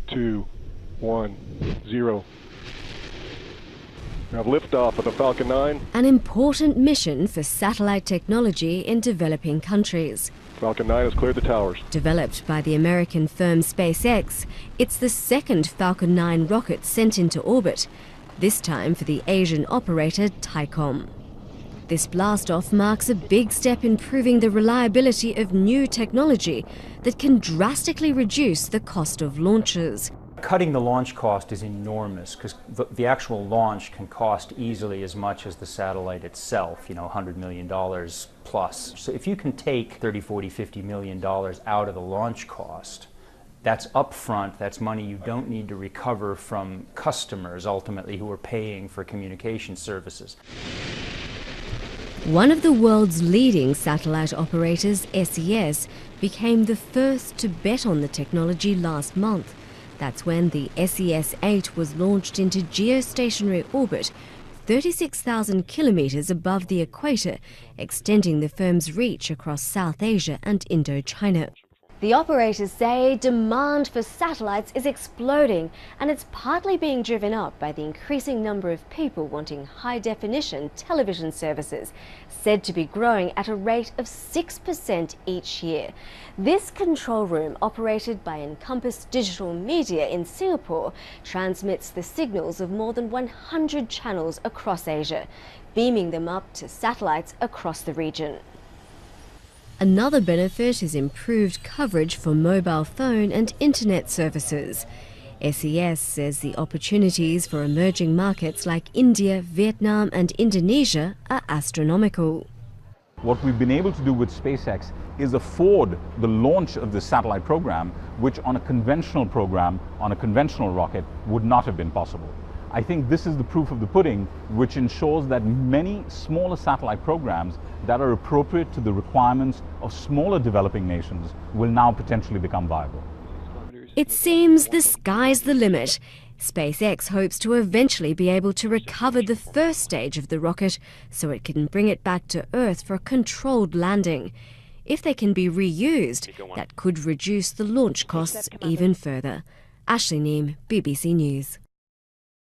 2, 1, 0. We have liftoff of the Falcon 9. An important mission for satellite technology in developing countries. Falcon 9 has cleared the towers. Developed by the American firm SpaceX, it's the second Falcon 9 rocket sent into orbit, this time for the Asian operator Thaicom. This blastoff marks a big step in proving the reliability of new technology that can drastically reduce the cost of launches. Cutting the launch cost is enormous because the actual launch can cost easily as much as the satellite itself, $100 million plus. So if you can take $30, $40, $50 million out of the launch cost, that's upfront, that's money you don't need to recover from customers ultimately who are paying for communication services. One of the world's leading satellite operators, SES, became the first to bet on the technology last month. That's when the SES-8 was launched into geostationary orbit, 36,000 kilometers above the equator, extending the firm's reach across South Asia and Indochina. The operators say demand for satellites is exploding, and it's partly being driven up by the increasing number of people wanting high-definition television services, said to be growing at a rate of 6% each year. This control room, operated by Encompass Digital Media in Singapore, transmits the signals of more than 100 channels across Asia, beaming them up to satellites across the region. Another benefit is improved coverage for mobile phone and internet services. SES says the opportunities for emerging markets like India, Vietnam and Indonesia are astronomical. What we've been able to do with SpaceX is afford the launch of this satellite program, which on a conventional program, on a conventional rocket, would not have been possible. I think this is the proof of the pudding, which ensures that many smaller satellite programs that are appropriate to the requirements of smaller developing nations will now potentially become viable. It seems the sky's the limit. SpaceX hopes to eventually be able to recover the first stage of the rocket so it can bring it back to Earth for a controlled landing. If they can be reused, that could reduce the launch costs even further. Ashley Neame, BBC News.